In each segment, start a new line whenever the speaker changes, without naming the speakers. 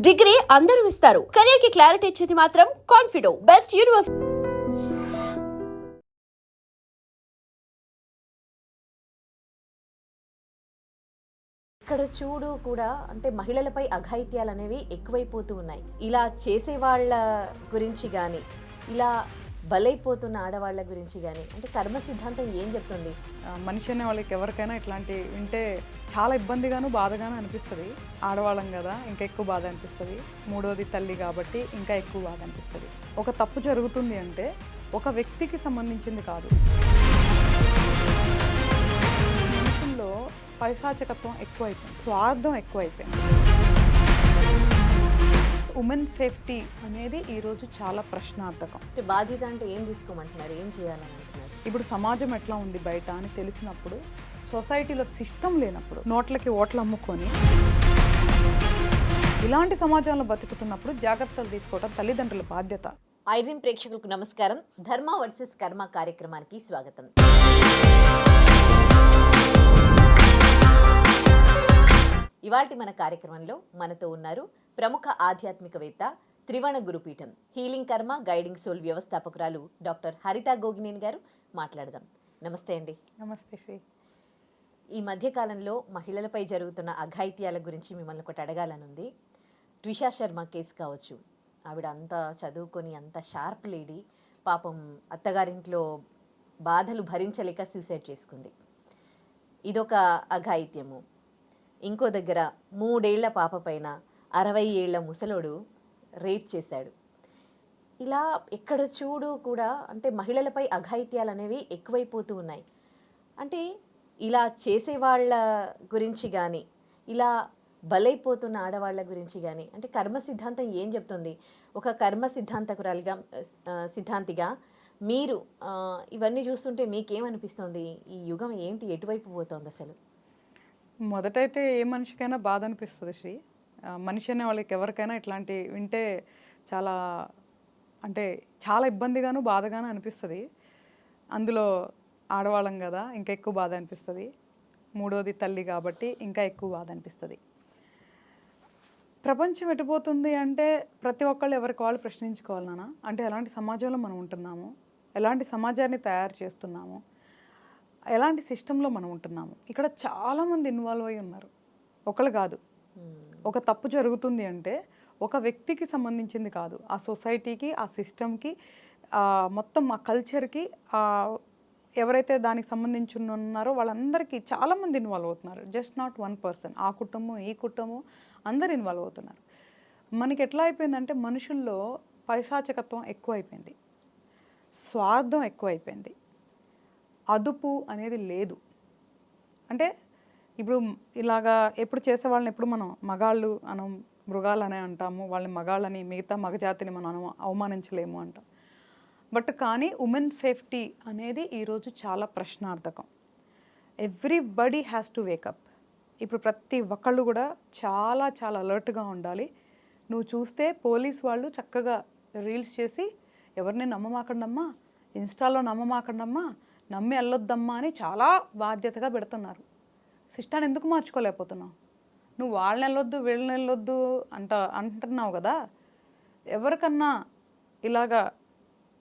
Degree అందరూ ఇస్తారు. Career కి క్లారిటీ ఇచ్చేది మాత్రం కాన్ఫిడో బెస్ట్ యూనివర్సిటీ.
ఇక్కడ చూడు కూడా అంటే మహిళలపై అఘాయిత్యాలు అనేవి ఎక్కువైపోతూ ఉన్నాయి. ఇలా చేసే వాళ్ళ గురించి కానీ, ఇలా బలైపోతున్న ఆడవాళ్ళ గురించి కానీ, అంటే కర్మ సిద్ధాంతం ఏం చెప్తుంది?
మనిషి అనే వాళ్ళకి ఎవరికైనా ఇట్లాంటి వింటే చాలా ఇబ్బందిగాను బాధగాను అనిపిస్తుంది. ఆడవాళ్ళం కదా, ఇంకా ఎక్కువ బాధ అనిపిస్తుంది. మూడోది తల్లి కాబట్టి ఇంకా ఎక్కువ బాధ అనిపిస్తుంది. ఒక తప్పు జరుగుతుంది అంటే ఒక వ్యక్తికి సంబంధించింది కాదు. మనుషుల్లో పైశాచికత్వం ఎక్కువైపోయింది, స్వార్థం ఎక్కువైపోయింది. ఉమెన్ సేఫ్టీ అనేది ఈరోజు చాలా ప్రశ్నార్థకం.
అంటే బాధ్యత అంటే ఏం తీసుకోమంటున్నారు, ఏం చేయాలని అంటున్నారు?
ఇప్పుడు సమాజం ఎట్లా ఉంది బయట అని తెలిసినప్పుడు, సొసైటీలో సిస్టమ్ లేనప్పుడు, నోట్లకి ఓట్లు అమ్ముకొని ఇలాంటి సమాజంలో బతుకుతున్నప్పుడు జాగ్రత్తలు తీసుకోవడం తల్లిదండ్రుల బాధ్యత.
ఐడ్రీమ్ ప్రేక్షకులకు నమస్కారం. ధర్మ వర్సెస్ కర్మ కార్యక్రమానికి స్వాగతం. ఇవాల్టి మన కార్యక్రమంలో మనతో ఉన్నారు ప్రముఖ ఆధ్యాత్మికవేత్త, త్రివణ గురుపీఠం హీలింగ్ కర్మ గైడింగ్ సోల్ వ్యవస్థాపకురాలు డాక్టర్ హరిత గోగినేని గారు. మాట్లాడదాం. నమస్తే అండి.
నమస్తే శ్రీ.
ఈ మధ్యకాలంలో మహిళలపై జరుగుతున్న అఘాయిత్యాల గురించి మిమ్మల్ని ఒకటి అడగాలనుంది. ట్విషా శర్మ కేసు కావచ్చు. ఆవిడ అంత చదువుకొని అంత షార్ప్ లేడీ, పాపం అత్తగారింట్లో బాధలు భరించలేక సూసైడ్ చేసుకుంది. ఇదొక అఘాయిత్యము. ఇంకో దగ్గర 3 ఏళ్ల పాప పైన 60 ఏళ్ల ముసలోడు రేప్ చేశాడు. ఇలా ఎక్కడ చూడు కూడా అంటే మహిళలపై అఘాయిత్యాలు అనేవి ఎక్కువైపోతూ ఉన్నాయి. అంటే ఇలా చేసే వాళ్ళ గురించి కానీ, ఇలా బలైపోతున్న ఆడవాళ్ళ గురించి కానీ, అంటే కర్మ సిద్ధాంతం ఏం చెప్తుంది? ఒక కర్మ సిద్ధాంతిగా మీరు ఇవన్నీ చూస్తుంటే మీకేమనిపిస్తుంది? ఈ యుగం ఏంటి, ఎటువైపు పోతుంది అసలు?
మొదటైతే ఏ మనిషికైనా బాధ అనిపిస్తుంది శ్రీ. మనిషి అనే వాళ్ళకి ఎవరికైనా ఇట్లాంటి వింటే చాలా అంటే చాలా ఇబ్బందిగాను బాధగాను అనిపిస్తుంది. అందులో ఆడవాళ్ళం కదా, ఇంకా ఎక్కువ బాధ అనిపిస్తుంది. మూడోది తల్లి కాబట్టి ఇంకా ఎక్కువ బాధ అనిపిస్తుంది. ప్రపంచం ఎటుపోతుంది అంటే ప్రతి ఒక్కళ్ళు ఎవరికి వాళ్ళు ప్రశ్నించుకోవాలి నాన్న. అంటే ఎలాంటి సమాజంలో మనం ఉంటున్నాము, ఎలాంటి సమాజాన్ని తయారు చేస్తున్నాము, ఎలాంటి సిస్టంలో మనం ఉంటున్నాము. ఇక్కడ చాలామంది ఇన్వాల్వ్ అయి ఉన్నారు, ఒకళ్ళు కాదు. ఒక తప్పు జరుగుతుంది అంటే ఒక వ్యక్తికి సంబంధించింది కాదు, ఆ సొసైటీకి, ఆ సిస్టమ్కి, మొత్తం ఆ కల్చర్కి, ఎవరైతే దానికి సంబంధించి ఉన్నారో వాళ్ళందరికీ చాలామంది ఇన్వాల్వ్ అవుతున్నారు. Just not one person. ఆ కుటుంబం, ఈ కుటుంబం అందరు ఇన్వాల్వ్ అవుతున్నారు. మనకి ఎట్లా అయిపోయిందంటే మనుషుల్లో పైశాచికత్వం ఎక్కువైపోయింది, స్వార్థం ఎక్కువైపోయింది, అదుపు అనేది లేదు. అంటే ఇప్పుడు ఇలాగా ఎప్పుడు చేసే వాళ్ళని ఎప్పుడు మనం మగాళ్ళు మనం మృగాలనే అంటాము, వాళ్ళని మగాళ్ళని, మిగతా మగజాతిని మనం అవమానించలేము అంటాం. బట్ కానీ ఉమెన్ సేఫ్టీ అనేది ఈరోజు చాలా ప్రశ్నార్థకం. Everybody has to wake up. ఇప్పుడు ప్రతి ఒక్కళ్ళు కూడా చాలా చాలా అలర్ట్గా ఉండాలి. నువ్వు చూస్తే పోలీస్ వాళ్ళు చక్కగా రీల్స్ చేసి ఎవరిని నమ్మమాకండమ్మా, ఇన్స్టాలో నమ్మమాకండమ్మా, నమ్మి వెళ్ళొద్దమ్మా అని చాలా బాధ్యతగా పెడుతున్నారు. సిస్టాన్ని ఎందుకు మార్చుకోలేకపోతున్నావు? నువ్వు వాళ్ళని వెళ్ళొద్దు వీళ్ళని వెళ్ళొద్దు అంటున్నావు కదా. ఎవరికన్నా ఇలాగా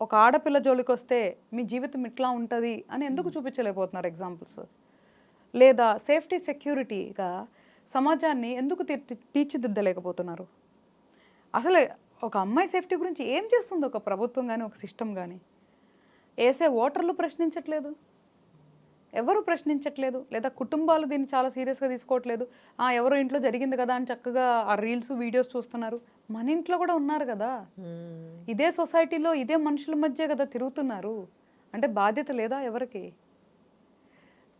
ఒక ఆడపిల్ల జోలికి వస్తే మీ జీవితం ఇట్లా ఉంటుంది అని ఎందుకు చూపించలేకపోతున్నారు ఎగ్జాంపుల్స్? లేదా సేఫ్టీ సెక్యూరిటీగా సమాజాన్ని ఎందుకు తీర్చిదిద్దలేకపోతున్నారు? అసలు ఒక అమ్మాయి సేఫ్టీ గురించి ఏం చేస్తుంది ఒక ప్రభుత్వం కానీ, ఒక సిస్టమ్ కానీ? వేసే ఓటర్లు ప్రశ్నించట్లేదు, ఎవరు ప్రశ్నించట్లేదు. లేదా కుటుంబాలు దీన్ని చాలా సీరియస్గా తీసుకోవట్లేదు. ఎవరో ఇంట్లో జరిగింది కదా అని చక్కగా ఆ రీల్స్, వీడియోస్ చూస్తున్నారు. మన ఇంట్లో కూడా ఉన్నారు కదా, ఇదే సొసైటీలో ఇదే మనుషుల మధ్య కదా తిరుగుతున్నారు. అంటే బాధ్యత లేదా ఎవరికి?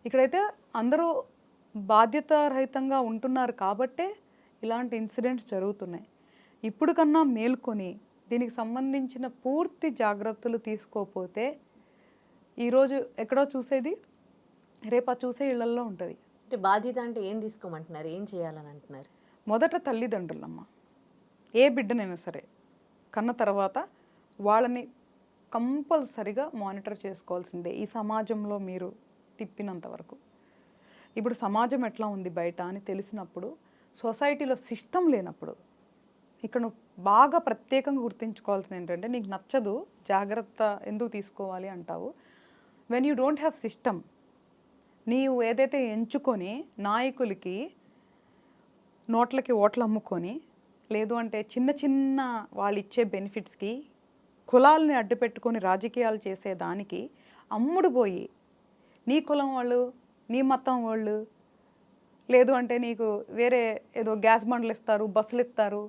ఇక్కడైతే అందరూ బాధ్యత రహితంగా ఉంటున్నారు కాబట్టే ఇలాంటి ఇన్సిడెంట్స్ జరుగుతున్నాయి. ఇప్పుడు కన్నా మేల్కొని దీనికి సంబంధించిన పూర్తి జాగ్రత్తలు తీసుకోకపోతే ఈరోజు ఎక్కడో చూసేది రేపు ఆ చూసే ఇళ్లల్లో ఉంటుంది.
అంటే బాధ్యత అంటే ఏం తీసుకోమంటున్నారు, ఏం చేయాలని అంటున్నారు?
మొదట తల్లిదండ్రులమ్మ, ఏ బిడ్డనైనా సరే కన్న తర్వాత వాళ్ళని కంపల్సరిగా మానిటర్ చేసుకోవాల్సిందే ఈ సమాజంలో మీరు తిప్పినంత వరకు. ఇప్పుడు సమాజం ఎట్లా ఉంది బయట అని తెలిసినప్పుడు, సొసైటీలో సిస్టమ్ లేనప్పుడు, ఇక్కడ నువ్వు బాగా ప్రత్యేకంగా గుర్తుంచుకోవాల్సింది ఏంటంటే, నీకు నచ్చదు, జాగ్రత్త ఎందుకు తీసుకోవాలి అంటావు. When you don't have system, నీవు ఏదైతే ఎంచుకొని నాయకులకి నోట్లకి ఓట్లు అమ్ముకొని, లేదు అంటే చిన్న చిన్న వాళ్ళు ఇచ్చే బెనిఫిట్స్కి కులాలని అడ్డుపెట్టుకొని రాజకీయాలు చేసేదానికి అమ్ముడు పోయి, నీ కులం వాళ్ళు, నీ మతం వాళ్ళు, లేదు అంటే నీకు వేరే ఏదో గ్యాస్ బండ్లు ఇస్తారు, బస్సులు ఇస్తారు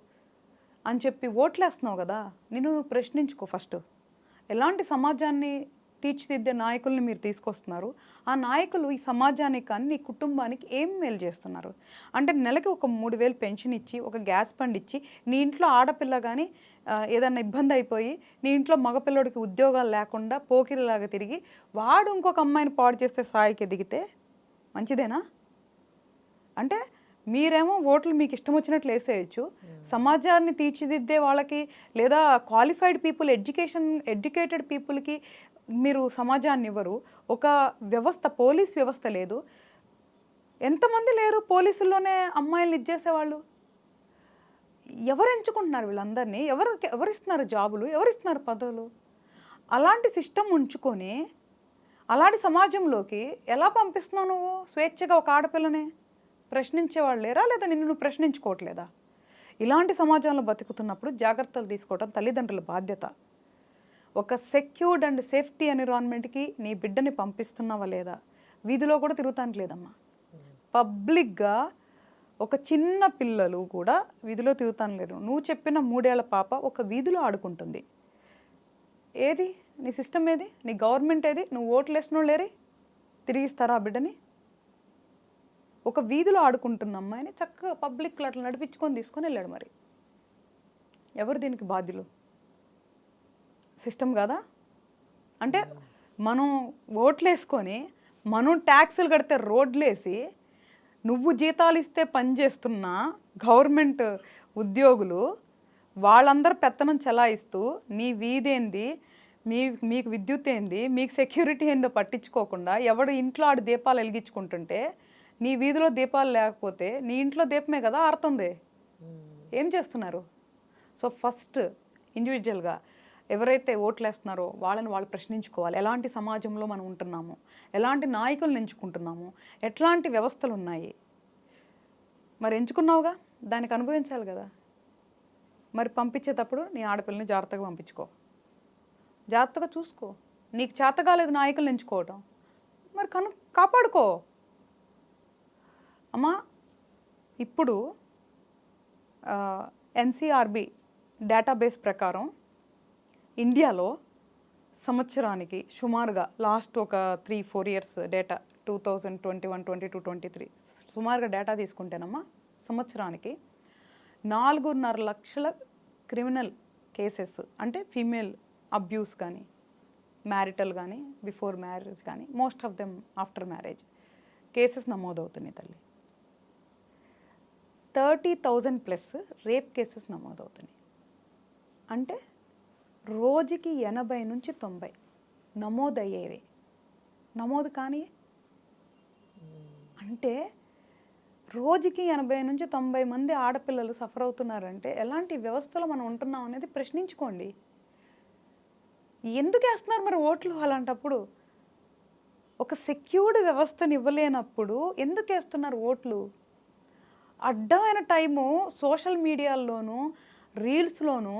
అని చెప్పి ఓట్లేస్తున్నావు కదా. నిన్ను ప్రశ్నించుకో ఫస్ట్. ఎలాంటి సమాజాన్ని తీర్చిదిద్దే నాయకుల్ని మీరు తీసుకొస్తున్నారు? ఆ నాయకులు ఈ సమాజానికి కానీ నీ కుటుంబానికి ఏం మేలు చేస్తున్నారు? అంటే నెలకి ఒక 3,000 పెన్షన్ ఇచ్చి, ఒక గ్యాస్ బండ్ ఇచ్చి, నీ ఇంట్లో ఆడపిల్ల కానీ ఏదన్నా ఇబ్బంది అయిపోయి, నీ ఇంట్లో మగపిల్లడికి ఉద్యోగాలు లేకుండా పోకిరిలాగా తిరిగి వాడు ఇంకొక అమ్మాయిని పాడు చేస్తే స్థాయికి ఎదిగితే మంచిదేనా? అంటే మీరేమో ఓట్లు మీకు ఇష్టం వచ్చినట్లు వేసేయచ్చు, సమాజాన్ని తీర్చిదిద్దే వాళ్ళకి లేదా క్వాలిఫైడ్ పీపుల్, ఎడ్యుకేటెడ్ పీపుల్కి మీరు సమాజాన్ని ఇవ్వరు. ఒక వ్యవస్థ, పోలీస్ వ్యవస్థ లేదు. ఎంతమంది లేరు పోలీసుల్లోనే అమ్మాయిలు ఇచ్చేసేవాళ్ళు? ఎవరు ఎంచుకుంటున్నారు వీళ్ళందరినీ? ఎవరిస్తున్నారు జాబులు, ఎవరిస్తున్నారు పదవులు? అలాంటి సిస్టమ్ ఉంచుకొని అలాంటి సమాజంలోకి ఎలా పంపిస్తున్నావు నువ్వు స్వేచ్ఛగా ఒక ఆడపిల్లని? ప్రశ్నించేవాళ్ళు లేరా, లేదా నిన్ను నువ్వు ప్రశ్నించుకోవట్లేదా? ఇలాంటి సమాజంలో బతుకుతున్నప్పుడు జాగ్రత్తలు తీసుకోవడం తల్లిదండ్రుల బాధ్యత. ఒక సెక్యూర్డ్ అండ్ సేఫ్టీ ఎన్విరాన్మెంట్కి నీ బిడ్డని పంపిస్తున్నావా లేదా? వీధిలో కూడా తిరుగుతానికి లేదమ్మా. పబ్లిక్గా ఒక చిన్న పిల్లలు కూడా వీధిలో తిరుగుతాను లేదు. నువ్వు చెప్పిన 3 ఏళ్ల పాప ఒక వీధిలో ఆడుకుంటుంది. ఏది నీ సిస్టమ్? ఏది నీ గవర్నమెంట్? ఏది నువ్వు ఓట్లు వేసిన వాళ్ళు లేరే? తిరిగిస్తారా ఆ బిడ్డని? ఒక వీధిలో ఆడుకుంటున్న అమ్మాయిని చక్కగా పబ్లిక్లో అట్లా నడిపించుకొని తీసుకొని వెళ్ళాడు. మరి ఎవరు దీనికి బాధ్యులు? సిస్టమ్ కాదా? అంటే మనం ఓట్లు వేసుకొని, మనం ట్యాక్సులు కడితే రోడ్లేసి, నువ్వు జీతాలు ఇస్తే పనిచేస్తున్న గవర్నమెంట్ ఉద్యోగులు వాళ్ళందరూ పెత్తనం చెలాయిస్తూ నీ వీధేంది, మీకు విద్యుత్ ఏంది, మీకు సెక్యూరిటీ ఏందో పట్టించుకోకుండా ఎవడు ఇంట్లో ఆడు దీపాలు వెలిగించుకుంటుంటే, నీ వీధిలో దీపాలు లేకపోతే నీ ఇంట్లో దీపమే కదా ఆరుతుంది. ఏం చేస్తున్నారు? సో ఫస్ట్ ఇండివిజువల్గా ఎవరైతే ఓట్లు వేస్తున్నారో వాళ్ళని వాళ్ళు ప్రశ్నించుకోవాలి. ఎలాంటి సమాజంలో మనం ఉంటున్నాము, ఎలాంటి నాయకులను ఎంచుకుంటున్నాము, ఎట్లాంటి వ్యవస్థలు ఉన్నాయి. మరి ఎంచుకున్నావుగా, దానికి అనుభవించాలి కదా. మరి పంపించేటప్పుడు నీ ఆడపిల్లని జాగ్రత్తగా పంపించుకో, జాగ్రత్తగా చూసుకో. నీకు చేత కాలేదు నాయకులను ఎంచుకోవటం, మరి కాపాడుకో అమ్మా. ఇప్పుడు ఎన్సిఆర్బి డేటాబేస్ ప్రకారం ఇండియాలో సంవత్సరానికి సుమారుగా లాస్ట్ ఒక 3-4 ఇయర్స్ డేటా 2021, 22, 23 సుమారుగా డేటా తీసుకుంటేనమ్మా సంవత్సరానికి 4.5 లక్షల క్రిమినల్ కేసెస్, అంటే ఫీమేల్ అబ్యూస్ కానీ, మ్యారిటల్ కానీ, బిఫోర్ మ్యారేజ్ కానీ, most of them after marriage cases నమోదవుతున్నాయి తల్లి. 30,000+ రేప్ కేసెస్ నమోదవుతున్నాయి. అంటే రోజుకి 80 నుంచి 90 నమోదయ్యేవి. నమోదు కానీ అంటే రోజుకి 80 నుంచి 90 మంది ఆడపిల్లలు సఫర్ అవుతున్నారంటే ఎలాంటి వ్యవస్థలో మనం ఉంటున్నాం అనేది ప్రశ్నించుకోండి. ఎందుకు వేస్తున్నారు మరి ఓట్లు? అలాంటప్పుడు ఒక సెక్యూర్డ్ వ్యవస్థని ఇవ్వలేనప్పుడు ఎందుకు వేస్తున్నారు ఓట్లు? అడ్డమైన టైము సోషల్ మీడియాల్లోనూ, రీల్స్లోనూ,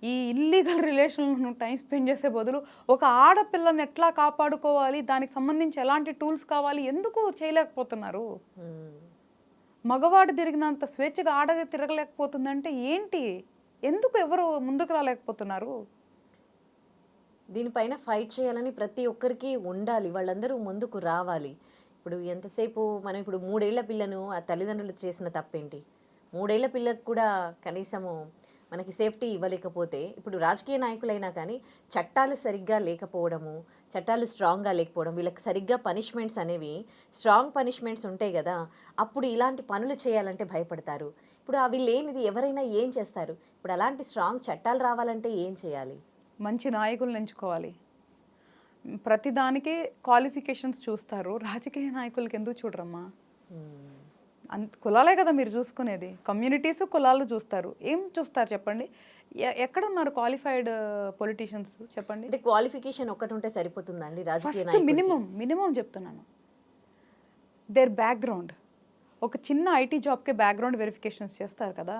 ఈ ఇల్లీగల్ రిలేషన్లను టైం స్పెండ్ చేసే బదులు ఒక ఆడపిల్లని ఎట్లా కాపాడుకోవాలి, దానికి సంబంధించి ఎలాంటి టూల్స్ కావాలి, ఎందుకు చేయలేకపోతున్నారు? మగవాడు తిరిగినంత స్వేచ్ఛగా ఆడగా తిరగలేకపోతుందంటే ఏంటి? ఎందుకు ఎవరు ముందుకు రాలేకపోతున్నారు?
దీనిపైన ఫైట్ చేయాలని ప్రతి ఒక్కరికి ఉండాలి, వాళ్ళందరూ ముందుకు రావాలి. ఇప్పుడు ఎంతసేపు మనం ఇప్పుడు 3 ఏళ్ల పిల్లను ఆ తల్లిదండ్రులు చేసిన తప్పేంటి? 3 ఏళ్ల పిల్లకు కూడా కనీసము మనకి సేఫ్టీ ఇవ్వలేకపోతే, ఇప్పుడు రాజకీయ నాయకులైనా కానీ చట్టాలు సరిగ్గా లేకపోవడము, చట్టాలు స్ట్రాంగ్గా లేకపోవడం, వీళ్ళకి సరిగ్గా పనిష్మెంట్స్ అనేవి స్ట్రాంగ్ పనిష్మెంట్స్ ఉంటాయి కదా, అప్పుడు ఇలాంటి పనులు చేయాలంటే భయపడతారు. ఇప్పుడు అవి లేనిది ఎవరైనా ఏం చేస్తారు? ఇప్పుడు అలాంటి స్ట్రాంగ్ చట్టాలు రావాలంటే ఏం చేయాలి?
మంచి నాయకులను ఎంచుకోవాలి. ప్రతిదానికి క్వాలిఫికేషన్స్ చూస్తారు, రాజకీయ నాయకులకి ఎందుకు చూడరమ్మా? కులాలే కదా మీరు చూసుకునేది, కమ్యూనిటీస్ కులాలు చూస్తారు. ఏం చూస్తారు చెప్పండి? ఎక్కడ ఉన్నారు క్వాలిఫైడ్ పొలిటీషియన్స్ చెప్పండి?
అంటే క్వాలిఫికేషన్ ఒక్కటి ఉంటే సరిపోతుందండి రాజకీయ
ఫస్ట్
నాయకుడికి?
మినిమం చెప్తున్నాను, దేర్ బ్యాక్గ్రౌండ్. ఒక చిన్న ఐటీ జాబ్కే బ్యాక్గ్రౌండ్ వెరిఫికేషన్స్ చేస్తారు కదా,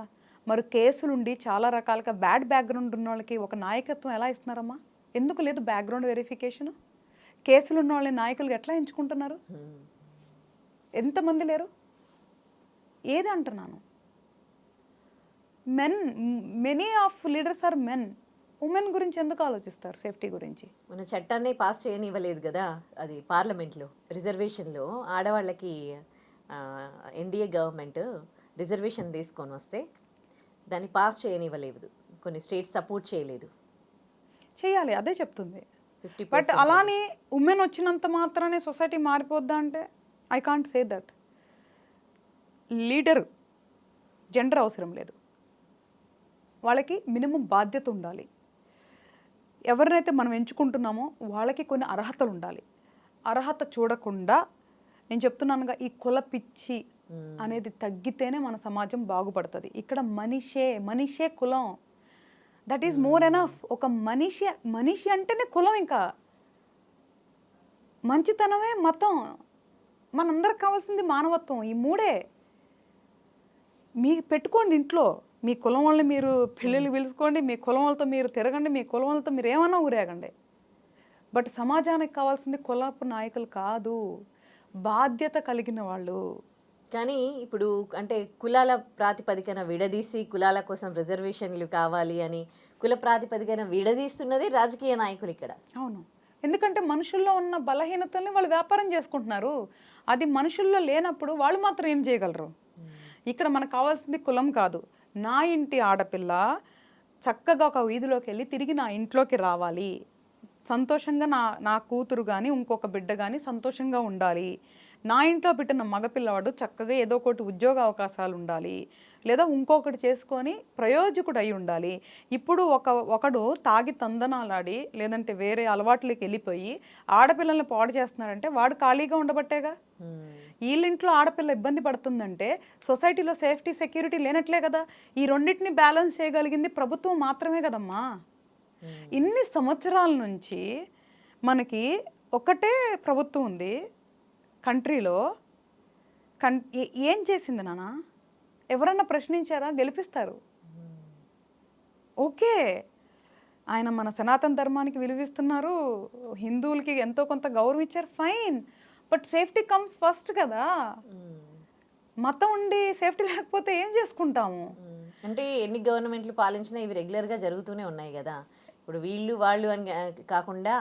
మరి కేసులుండి చాలా రకాలుగా బ్యాడ్ బ్యాక్గ్రౌండ్ ఉన్న వాళ్ళకి ఒక నాయకత్వం ఎలా ఇస్తున్నారమ్మా? ఎందుకు లేదు బ్యాక్గ్రౌండ్ వెరిఫికేషన్? కేసులు ఉన్న వాళ్ళని నాయకులు ఎట్లా ఎంచుకుంటున్నారు? ఎంతమంది లేరు? ఏది అంటున్నాను, many of leaders are men. Women గురించి ఎందుకు ఆలోచిస్తారు? సేఫ్టీ గురించి
మన చట్టాన్ని పాస్ చేయనివ్వలేదు కదా, అది పార్లమెంట్లో రిజర్వేషన్లో ఆడవాళ్ళకి ఎన్డీఏ గవర్నమెంట్ రిజర్వేషన్ తీసుకొని వస్తే దాన్ని పాస్ చేయనివ్వలేదు, కొన్ని స్టేట్స్ సపోర్ట్ చేయలేదు.
చేయాలి, అదే చెప్తుంది.
50%
బట్ అలానే ఉమెన్ వచ్చినంత మాత్రానే సొసైటీ మారిపోద్దా అంటే I can't say that. Leader gender అవసరం లేదు, వాళ్ళకి మినిమం బాధ్యత ఉండాలి. ఎవరినైతే మనం ఎంచుకుంటున్నామో వాళ్ళకి కొన్ని అర్హతలు ఉండాలి. అర్హత చూడకుండా నేను చెప్తున్నానుగా, ఈ కుల పిచ్చి అనేది తగ్గితేనే మన సమాజం బాగుపడుతుంది. ఇక్కడ మనిషే కులం, దట్ ఈస్ మోర్ ఎనఫ్. ఒక మనిషి అంటేనే కులం, ఇంకా మంచితనమే మతం. మనందరికి కావాల్సింది మానవత్వం. ఈ మూడే మీకు పెట్టుకోండి ఇంట్లో. మీ కులం వాళ్ళని మీరు పెళ్ళిళ్ళు పిలుచుకోండి, మీ కులం వాళ్ళతో మీరు తిరగండి, మీ కులం వాళ్ళతో మీరు ఏమన్నా ఊరేగండి. బట్ సమాజానికి కావాల్సింది కులపు నాయకులు కాదు, బాధ్యత కలిగిన వాళ్ళు.
కానీ ఇప్పుడు అంటే కులాల ప్రాతిపదికన విడదీసి కులాల కోసం రిజర్వేషన్లు కావాలి అని కుల ప్రాతిపదికన విడదీస్తున్నది రాజకీయ నాయకులు ఇక్కడ.
అవును, ఎందుకంటే మనుషుల్లో ఉన్న బలహీనతల్ని వాళ్ళు వ్యాపారం చేసుకుంటున్నారు. అది మనుషుల్లో లేనప్పుడు వాళ్ళు మాత్రం ఏం చేయగలరు? ఇక్కడ మనకు కావాల్సింది కులం కాదు. నా ఇంటి ఆడపిల్ల చక్కగా ఒక వీధిలోకి వెళ్ళి తిరిగి నా ఇంట్లోకి రావాలి, సంతోషంగా నా కూతురు కానీ ఇంకొక బిడ్డ కానీ సంతోషంగా ఉండాలి. నా ఇంట్లో పెట్టిన మగపిల్లవాడు చక్కగా ఏదో ఒకటి ఉద్యోగ అవకాశాలు ఉండాలి, లేదా ఇంకొకటి చేసుకొని ప్రయోజకుడు అయి ఉండాలి. ఇప్పుడు ఒకడు తాగి తందనాలాడి లేదంటే వేరే అలవాట్లకి వెళ్ళిపోయి ఆడపిల్లల్ని పాడు చేస్తున్నాడంటే వాడు ఖాళీగా ఉండబట్టేగా. వీళ్ళింట్లో ఆడపిల్ల ఇబ్బంది పడుతుందంటే సొసైటీలో సేఫ్టీ సెక్యూరిటీ లేనట్లే కదా. ఈ రెండింటిని బ్యాలెన్స్ చేయగలిగింది ప్రభుత్వం మాత్రమే కదమ్మా. ఇన్ని సంవత్సరాల నుంచి మనకి ఒకటే ప్రభుత్వం ఉంది కంట్రీలో. ఏం చేసింది నాన్న? ఎవరన్నా ప్రశ్నించారా? గెలిపిస్తారు, ఓకే. ఆయన మన సనాతన ధర్మానికి విలువిస్తున్నారు, హిందువులకి ఎంతో కొంత గౌరవం ఇచ్చారు, fine. But safety comes first కదా. మతం ఉండి సేఫ్టీ లేకపోతే ఏం చేసుకుంటాము?
అంటే ఎన్ని గవర్నమెంట్లు పాలించినా ఇవి రెగ్యులర్గా జరుగుతూనే ఉన్నాయి కదా. ఇప్పుడు వీళ్ళు వాళ్ళు అని కాకుండా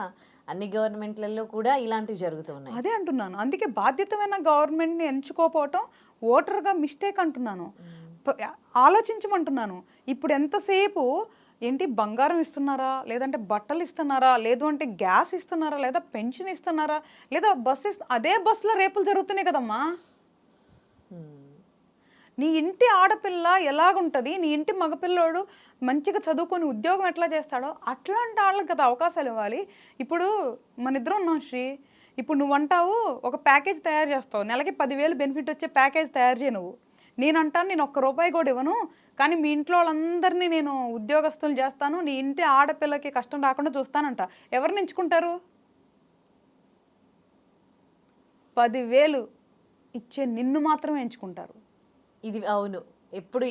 అన్ని గవర్నమెంట్లలో కూడా ఇలాంటివి జరుగుతూ ఉన్నాయి.
అదే అంటున్నాను, అందుకే బాధ్యతమైన గవర్నమెంట్ని ఎంచుకోపోవటం ఓటర్గా మిస్టేక్ అంటున్నాను. ఆలోచించమంటున్నాను. ఇప్పుడు ఎంతసేపు ఏంటి, బంగారం ఇస్తున్నారా, లేదంటే బట్టలు ఇస్తున్నారా, లేదు అంటే గ్యాస్ ఇస్తున్నారా, లేదా పెన్షన్ ఇస్తున్నారా, లేదా బస్సు అదే బస్సులో రేపులు జరుగుతున్నాయి కదమ్మా. నీ ఇంటి ఆడపిల్ల ఎలాగుంటుంది, నీ ఇంటి మగపిల్లోడు మంచిగా చదువుకొని ఉద్యోగం ఎట్లా చేస్తాడో అట్లాంటి వాళ్ళకి కదా అవకాశాలు ఇవ్వాలి. ఇప్పుడు మన ఇద్దరం ఉన్నాం శ్రీ, ఇప్పుడు నువ్వు అంటావు ఒక ప్యాకేజ్ తయారు చేస్తావు, నెలకి 10,000 బెనిఫిట్ వచ్చే ప్యాకేజ్ తయారు చేయి నువ్వు. నేనంటాను నేను ₹1 కూడా ఇవ్వను, కానీ మీ ఇంట్లో వాళ్ళందరినీ నేను ఉద్యోగస్తులు చేస్తాను, నీ ఇంటి ఆడపిల్లకి కష్టం రాకుండా చూస్తానంట. ఎవరిని ఎంచుకుంటారు? 10,000 ఇచ్చే నిన్ను మాత్రమే ఎంచుకుంటారు.
ఇది అవును, ఎప్పుడు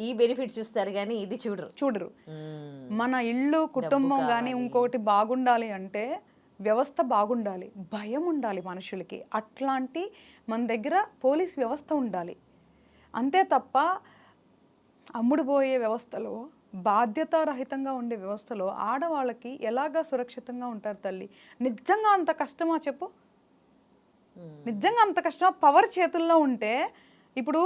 ఈ బెనిఫిట్స్ చూస్తారు కానీ ఇది చూడరు.
మన ఇల్లు కుటుంబం కానీ ఇంకొకటి బాగుండాలి అంటే వ్యవస్థ బాగుండాలి, భయం ఉండాలి మనుషులకి. అట్లాంటి మన దగ్గర పోలీస్ వ్యవస్థ ఉండాలి. అంతే తప్ప అమ్ముడుపోయే వ్యవస్థలో, బాధ్యతారహితంగా ఉండే వ్యవస్థలో ఆడవాళ్ళకి ఎలాగా సురక్షితంగా ఉంటారు తల్లి? నిజంగా అంత కష్టమా చెప్పు? నిజంగా అంత కష్టమా? పవర్ చేతుల్లో ఉంటే ఇప్పుడు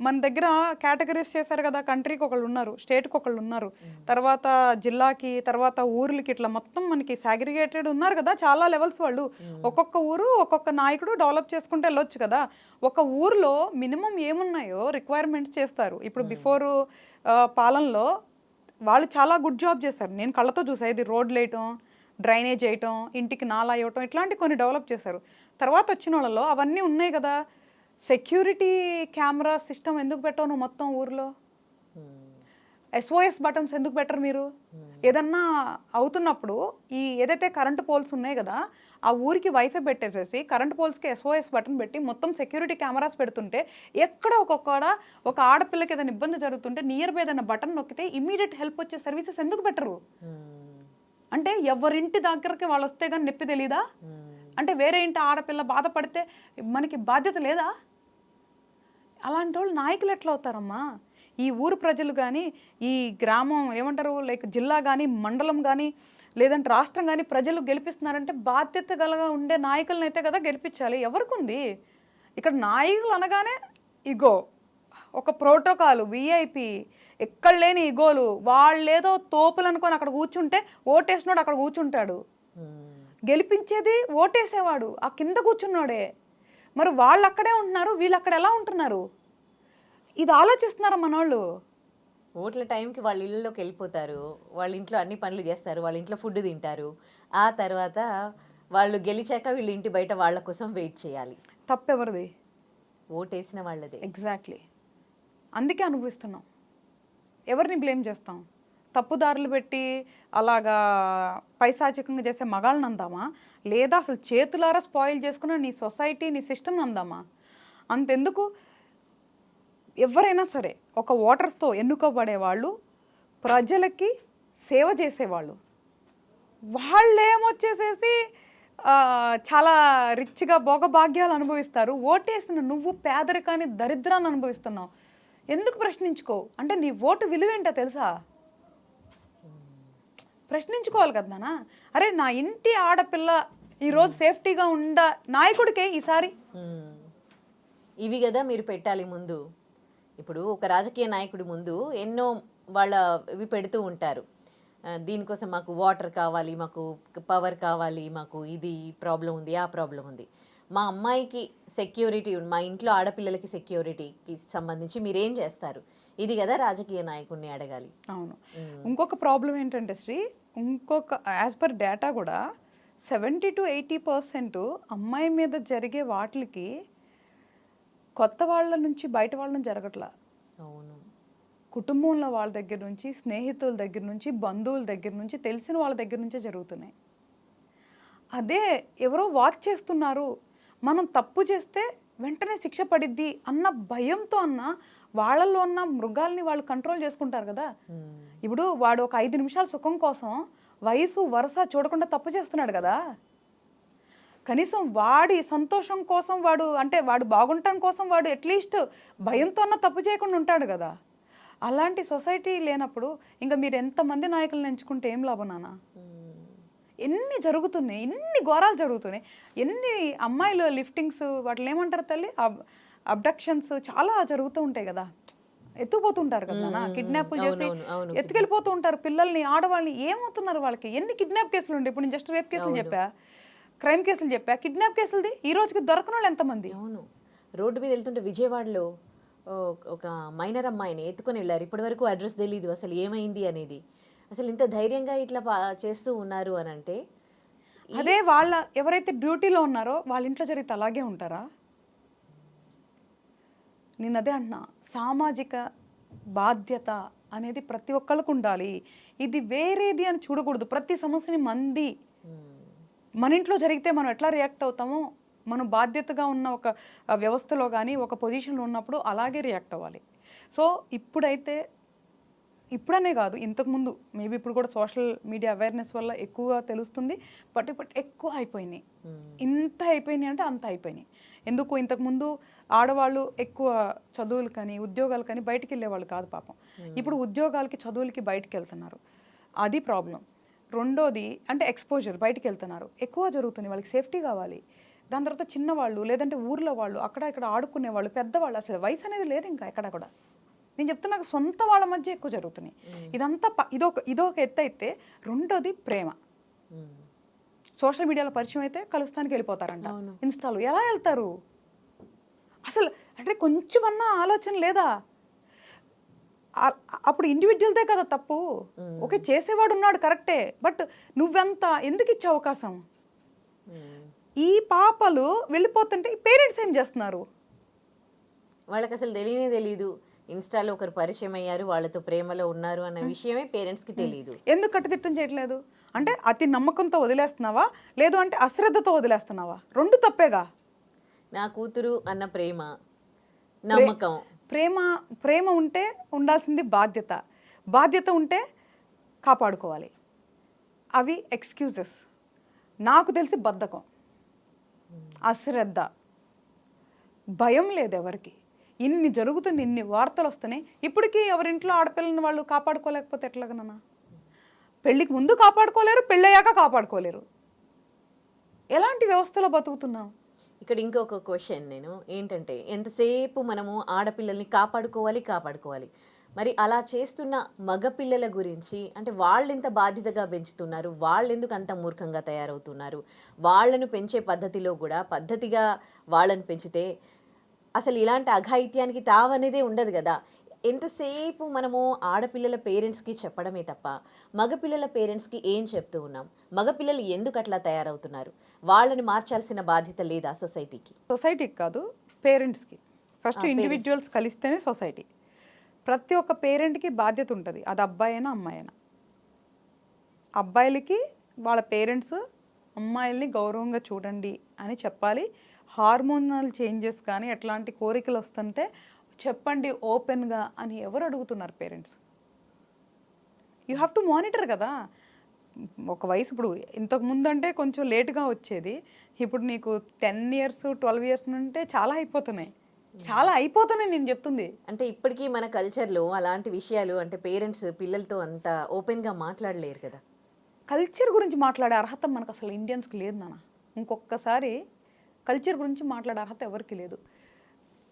మన దగ్గర కేటగిరీస్ చేశారు కదా, కంట్రీకి ఒకళ్ళు ఉన్నారు, స్టేట్కి ఒకళ్ళు ఉన్నారు, తర్వాత జిల్లాకి, తర్వాత ఊర్లకి, ఇట్లా మొత్తం మనకి సాగ్రిగేటెడ్ ఉన్నారు కదా చాలా లెవెల్స్ వాళ్ళు. ఒక్కొక్క ఊరు ఒక్కొక్క నాయకుడు డెవలప్ చేసుకుంటూ వెళ్ళొచ్చు కదా. ఒక ఊర్లో మినిమం ఏమున్నాయో రిక్వైర్మెంట్స్ చేస్తారు. ఇప్పుడు బిఫోర్ పాలనలో వాళ్ళు చాలా గుడ్ జాబ్ చేశారు, నేను కళ్ళతో చూసాను. ఇది రోడ్లు వేయటం, డ్రైనేజ్ వేయటం, ఇంటికి నాలా వేయటం, ఇట్లాంటి కొన్ని డెవలప్ చేశారు. తర్వాత వచ్చిన వాళ్ళలో అవన్నీ ఉన్నాయి కదా. సెక్యూరిటీ కెమెరా సిస్టమ్ ఎందుకు పెట్టవు నువ్వు మొత్తం ఊర్లో? SOS బటన్స్ ఎందుకు పెట్టరు మీరు? ఏదన్నా అవుతున్నప్పుడు ఈ ఏదైతే కరెంట్ పోల్స్ ఉన్నాయి కదా, ఆ ఊరికి వైఫై పెట్టేసేసి కరెంట్ పోల్స్కి SOS బటన్ పెట్టి మొత్తం సెక్యూరిటీ కెమెరాస్ పెడుతుంటే ఎక్కడ ఒక ఆడపిల్లకి ఏదైనా ఇబ్బంది జరుగుతుంటే నియర్ బై ఏదైనా బటన్ నొక్కితే ఇమీడియట్ హెల్ప్ వచ్చే సర్వీసెస్ ఎందుకు పెట్టరు? అంటే ఎవరింటి దగ్గరకి వాళ్ళు వస్తే కానీ నొప్పి తెలీదా? అంటే వేరే ఇంటి ఆడపిల్ల బాధపడితే మనకి బాధ్యత లేదా? అలాంటి వాళ్ళు నాయకులు ఎట్లా అవుతారమ్మా? ఈ ఊరు ప్రజలు కానీ, ఈ గ్రామం ఏమంటారు లైక్ జిల్లా కానీ, మండలం కానీ, లేదంటే రాష్ట్రం కానీ ప్రజలు గెలిపిస్తున్నారంటే బాధ్యత గలగా ఉండే నాయకులను అయితే కదా గెలిపించాలి. ఎవరికి ఉంది ఇక్కడ? నాయకులు అనగానే ఇగో, ఒక ప్రోటోకాల్, VIP, ఎక్కడ లేని ఇగోలు. వాళ్ళేదో తోపులు అనుకొని అక్కడ కూర్చుంటే ఓటేసినోడు అక్కడ కూర్చుంటాడు. గెలిపించేది ఓటేసేవాడు, ఆ కింద కూర్చున్నాడే. మరి వాళ్ళు అక్కడే ఉంటున్నారు, వీళ్ళు అక్కడ ఎలా ఉంటున్నారు? ఇది ఆలోచిస్తున్నారా మనోళ్ళు?
ఓట్ల టైంకి వాళ్ళ ఇళ్ళలోకి వెళ్ళిపోతారు, వాళ్ళ ఇంట్లో అన్ని పనులు చేస్తారు, వాళ్ళ ఇంట్లో ఫుడ్ తింటారు. ఆ తర్వాత వాళ్ళు గెలిచాక వీళ్ళ ఇంటి బయట వాళ్ళ కోసం వెయిట్ చేయాలి.
తప్పెవరిది?
ఓటేసిన వాళ్ళదే.
ఎగ్జాక్ట్లీ. అందుకే అనుభవిస్తున్నాం. ఎవరిని బ్లేమ్ చేస్తాం? తప్పుదారులు పెట్టి అలాగా పైశాచికంగా చేసే మగాళ్ళని అందామా, లేదా అసలు చేతులారా స్పాయిల్ చేసుకున్న నీ సొసైటీ, నీ సిస్టమ్ అందామా? అంతెందుకు, ఎవరైనా సరే ఒక ఓటర్స్తో ఎన్నుకోబడే వాళ్ళు ప్రజలకి సేవ చేసేవాళ్ళు. వాళ్ళేమొచ్చేసేసి చాలా రిచ్గా భోగభాగ్యాలు అనుభవిస్తారు. ఓటేసిన నువ్వు పేదరికాన్ని, దరిద్రాన్ని అనుభవిస్తున్నావు. ఎందుకు ప్రశ్నించుకో? అంటే నీ ఓటు విలువేంటో తెలుసా? ప్రశ్నించుకోవాలి కదా నాన్న. అరే నా ఇంటి ఆడపిల్ల ఈరోజు సేఫ్టీగా ఉండ నాయకుడికే ఈసారి.
ఇవి కదా మీరు పెట్టాలి ముందు. ఇప్పుడు ఒక రాజకీయ నాయకుడి ముందు ఎన్నో వాళ్ళ ఇవి పెడుతూ ఉంటారు. దీనికోసం మాకు వాటర్ కావాలి, మాకు పవర్ కావాలి, మాకు ఇది ప్రాబ్లం ఉంది, ఆ ప్రాబ్లం ఉంది. మా అమ్మాయికి సెక్యూరిటీ, మా ఇంట్లో ఆడపిల్లలకి సెక్యూరిటీకి సంబంధించి మీరేం చేస్తారు? ఇది కదా రాజకీయ నాయకుడిని అడగాలి.
అవును. ఇంకొక ప్రాబ్లం ఏంటంటే శ్రీ, యాజ్ పర్ డేటా కూడా 70 to 80% అమ్మాయి మీద జరిగే వాటికి కొత్త వాళ్ళ నుంచి బయట వాళ్ళని జరగట్లా.
అవును.
కుటుంబంలో వాళ్ళ దగ్గర నుంచి, స్నేహితుల దగ్గర నుంచి, బంధువుల దగ్గర నుంచి, తెలిసిన వాళ్ళ దగ్గర నుంచే జరుగుతున్నాయి. అదే ఎవరో వాచ్ చేస్తున్నారు, మనం తప్పు చేస్తే వెంటనే శిక్ష పడిద్ది అన్న భయంతో వాళ్ళల్లో ఉన్న మృగాల్ని వాళ్ళు కంట్రోల్ చేసుకుంటారు కదా. ఇప్పుడు వాడు ఒక 5 నిమిషాల సుఖం కోసం వయసు వరుస చూడకుండా తప్పు చేస్తున్నాడు కదా. కనీసం వాడి సంతోషం కోసం, వాడు బాగుండటం కోసం వాడు అట్లీస్ట్ భయంతో తప్పు చేయకుండా ఉంటాడు కదా. అలాంటి సొసైటీ లేనప్పుడు ఇంకా మీరు ఎంతమంది నాయకులను ఎంచుకుంటే ఏం లాభం నాన్న? ఎన్ని జరుగుతున్నాయి, ఎన్ని ఘోరాలు జరుగుతున్నాయి, ఎన్ని అమ్మాయిలు లిఫ్టింగ్స్, వాటిని ఏమంటారు తల్లి, అబ్డక్షన్స్ చాలా జరుగుతూ ఉంటాయి కదా. ఎత్తుకుపోతుంటారు కదా, కిడ్నాప్లు చేసి ఎత్తుకెళ్ళిపోతూ ఉంటారు పిల్లల్ని, ఆడవాళ్ళని. ఏమవుతున్నారు వాళ్ళకి? ఎన్ని కిడ్నాప్ కేసులు ఉండే? ఇప్పుడు నేను జస్ట్ రేప్ కేసులు చెప్పా, క్రైమ్ కేసులు చెప్పా, కిడ్నాప్ కేసులది ఈ రోజుకి దొరకని వాళ్ళు ఎంతమంది?
అవును. రోడ్డు మీద వెళ్తుంటే విజయవాడలో ఒక మైనర్ అమ్మాయిని ఎత్తుకొని వెళ్ళారు. ఇప్పటి వరకు అడ్రస్ తెలీదు అసలు ఏమైంది అనేది. అసలు ఇంత ధైర్యంగా ఇట్లా చేస్తూ ఉన్నారు అని అంటే,
అదే వాళ్ళ ఎవరైతే డ్యూటీలో ఉన్నారో వాళ్ళ ఇంట్లో జరిగితే అలాగే ఉంటారా? నేను అదే అంటున్నా, సామాజిక బాధ్యత అనేది ప్రతి ఒక్కళ్ళకు ఉండాలి. ఇది వేరేది అని చూడకూడదు. ప్రతి సమస్యని మన ఇంట్లో జరిగితే మనం ఎట్లా రియాక్ట్ అవుతామో, మనం బాధ్యతగా ఉన్న ఒక వ్యవస్థలో కానీ ఒక పొజిషన్లో ఉన్నప్పుడు అలాగే రియాక్ట్ అవ్వాలి. సో ఇప్పుడనే కాదు, ఇంతకుముందు మేబీ ఇప్పుడు కూడా సోషల్ మీడియా అవేర్నెస్ వల్ల ఎక్కువగా తెలుస్తుంది. బట్ ఎక్కువ అయిపోయినాయి. ఇంత అయిపోయినాయి అంటే అంత అయిపోయినాయి. ఎందుకు, ఇంతకుముందు ఆడవాళ్ళు ఎక్కువ చదువులు కానీ ఉద్యోగాలు కానీ బయటికి వెళ్ళేవాళ్ళు కాదు పాపం. ఇప్పుడు ఉద్యోగాలకి, చదువులకి బయటికి వెళ్తున్నారు. అది ప్రాబ్లం. రెండోది అంటే ఎక్స్పోజర్, బయటికి వెళ్తున్నారు, ఎక్కువ జరుగుతుంది. వాళ్ళకి సేఫ్టీ కావాలి. దాని తర్వాత చిన్నవాళ్ళు, లేదంటే ఊర్లో వాళ్ళు, అక్కడ ఇక్కడ ఆడుకునే వాళ్ళు, పెద్దవాళ్ళు, అసలు వయసు అనేది లేదు ఇంకా ఎక్కడ కూడా. నేను చెప్తున్నా, సొంత వాళ్ళ మధ్య ఎక్కువ జరుగుతున్నాయి. ఇదంతా ఇదొక ఎత్తు అయితే, రెండోది ప్రేమ. సోషల్ మీడియాలో పరిచయం అయితే కలుస్తానికి వెళ్ళిపోతారంట, ఇన్స్టాలో. ఎలా వెళ్తారు అసలు? అంటే కొంచెమన్నా ఆలోచన లేదా? అప్పుడు ఇండివిజువల్దే కదా తప్పు. ఓకే, చేసేవాడు ఉన్నాడు కరెక్టే, బట్ నువ్వెంత ఎందుకు ఇచ్చే అవకాశం? ఈ పాపలు వెళ్ళిపోతుంటే పేరెంట్స్ ఏం చేస్తున్నారు?
వాళ్ళకి అసలు తెలియనే తెలియదు. ఇన్‌స్టాలో ఒకరు పరిచయం అయ్యారు, వాళ్ళతో ప్రేమలో ఉన్నారు అన్న విషయమే పేరెంట్స్‌కి తెలీదు.
ఎందుకు కట్టుదిట్టం చేయట్లేదు? అంటే అతి నమ్మకంతో వదిలేస్తున్నావా? లేదు అంటే అశ్రద్ధతో వదిలేస్తున్నావా? 2 తప్పేగా.
నా కూతురు అన్న ప్రేమ, నమ్మకం.
ప్రేమ ప్రేమ ఉంటే ఉండాల్సింది బాధ్యత. బాధ్యత ఉంటే కాపాడుకోవాలి. అవి ఎక్స్‌క్యూజెస్. నాకు తెలిసి బద్ధకం, అశ్రద్ధ, భయం లేదు ఎవరికి. ఇన్ని జరుగుతుంది, ఇన్ని వార్తలు వస్తున్నాయి. ఇప్పటికీ ఎవరింట్లో ఆడపిల్లని వాళ్ళు కాపాడుకోలేకపోతే ఎట్లాగనన్నా? పెళ్ళికి ముందు కాపాడుకోలేరు, పెళ్ళయ్యాక కాపాడుకోలేరు. ఎలాంటి వ్యవస్థలో బతుకుతున్నాం?
ఇక్కడ ఇంకొక క్వశ్చన్ ఏంటంటే ఎంతసేపు మనము ఆడపిల్లల్ని కాపాడుకోవాలి. మరి అలా చేస్తున్న మగపిల్లల గురించి అంటే వాళ్ళెంత బాధ్యతగా పెంచుతున్నారు, వాళ్ళెందుకు అంత మూర్ఖంగా తయారవుతున్నారు, వాళ్ళను పెంచే పద్ధతిలో కూడా పద్ధతిగా వాళ్ళని పెంచితే అసలు ఇలాంటి అఘాయిత్యానికి తావనేదే ఉండదు కదా. ఎంతసేపు మనము ఆడపిల్లల పేరెంట్స్కి చెప్పడమే తప్ప మగపిల్లల పేరెంట్స్కి ఏం చెప్తూ ఉన్నాం? మగపిల్లలు ఎందుకు అట్లా తయారవుతున్నారు? వాళ్ళని మార్చాల్సిన బాధ్యత లేదా సొసైటీకి?
సొసైటీకి కాదు, పేరెంట్స్కి. ఫస్ట్ ఇండివిజువల్స్ కలిస్తేనే సొసైటీ. ప్రతి ఒక్క పేరెంట్కి బాధ్యత ఉంటుంది. అది అబ్బాయి అయినా అమ్మాయి అయినా. అబ్బాయిలకి వాళ్ళ పేరెంట్స్ అమ్మాయిల్ని గౌరవంగా చూడండి అని చెప్పాలి. హార్మోనల్ చేంజెస్ కానీ ఎట్లాంటి కోరికలు వస్తుంటే చెప్పండి ఓపెన్గా అని ఎవరు అడుగుతున్నారు? Parents. You have to monitor కదా. ఒక వయసు ఇప్పుడు ఇంతకు ముందు అంటే కొంచెం లేటుగా వచ్చేది. ఇప్పుడు నీకు 10 years 12 years నుంటే చాలా అయిపోతున్నాయి. నేను చెప్తుంది.
అంటే ఇప్పటికీ మన కల్చర్లో అలాంటి విషయాలు అంటే పేరెంట్స్ పిల్లలతో అంత ఓపెన్గా మాట్లాడలేరు కదా.
కల్చర్ గురించి మాట్లాడే అర్హత మనకు అసలు ఇండియన్స్కి లేదు నాన్న. ఇంకొకసారి కల్చర్ గురించి మాట్లాడే అర్హత ఎవరికి లేదు.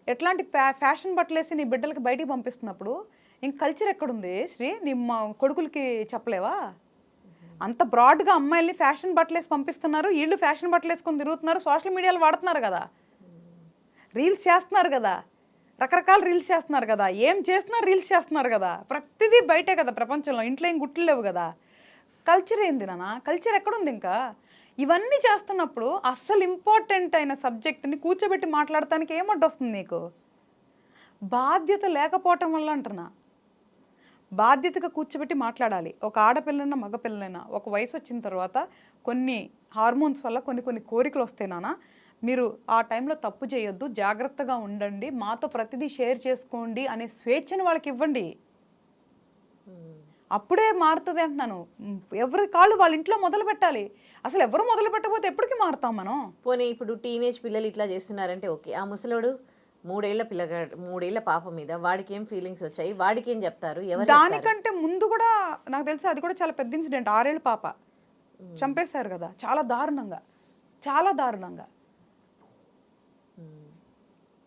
ఎట్లాంటి ఫ్యాషన్ బట్టలేసి నీ బిడ్డలకి బయటికి పంపిస్తున్నప్పుడు ఇంక కల్చర్ ఎక్కడుంది శ్రీ? నీ కొడుకులకి చెప్పలేవా? అంత బ్రాడ్గా అమ్మాయిల్ని ఫ్యాషన్ బట్టలేసి పంపిస్తున్నారు, వీళ్ళు ఫ్యాషన్ బట్టలు వేసుకొని తిరుగుతున్నారు, సోషల్ మీడియాలో వాడుతున్నారు కదా, రీల్స్ చేస్తున్నారు కదా, రకరకాల రీల్స్ చేస్తున్నారు కదా, ఏం చేస్తున్నా రీల్స్ చేస్తున్నారు కదా, ప్రతిదీ బయటే కదా ప్రపంచంలో. ఇంట్లో ఏం గుట్లు లేవు కదా. కల్చర్ ఏంది నాన్న? కల్చర్ ఎక్కడుంది ఇంకా? ఇవన్నీ చేస్తున్నప్పుడు అస్సలు ఇంపార్టెంట్ అయిన సబ్జెక్ట్ని కూర్చోబెట్టి మాట్లాడటానికి ఏమడ్డు వస్తుంది నీకు? బాధ్యత లేకపోవటం వల్ల అంటున్నా. బాధ్యతగా కూర్చోబెట్టి మాట్లాడాలి. ఒక ఆడపిల్లైనా మగపిల్లైనా ఒక వయసు వచ్చిన తర్వాత కొన్ని హార్మోన్స్ వల్ల కొన్ని కోరికలు వస్తాయి నాన్న. మీరు ఆ టైంలో తప్పు చేయొద్దు, జాగ్రత్తగా ఉండండి, మాతో ప్రతిదీ షేర్ చేసుకోండి అనే స్వేచ్ఛను వాళ్ళకి ఇవ్వండి. అప్పుడే మారుతుంది అంటున్నాను. ఎవరి కాళ్ళు వాళ్ళ ఇంట్లో మొదలు పెట్టాలి. అసలు ఎవరు మొదలు పెట్టకపోతే ఎప్పటికీ మారుతాం మనం?
పోనీ ఇప్పుడు టీనేజ్ పిల్లలు ఇట్లా చేస్తున్నారంటే ఓకే, ఆ ముసలోడు 3 ఏళ్ల పిల్లగాడు 3 ఏళ్ల పాప మీద వాడికి ఏం ఫీలింగ్స్ వచ్చాయి, వాడికి ఏం చెప్తారు? ఎవరు
దానికంటే ముందు కూడా నాకు తెలిసి అది కూడా చాలా పెద్ద ఇన్సిడెంట్. 6 ఏళ్ళ పాప చంపేశారు కదా, చాలా దారుణంగా.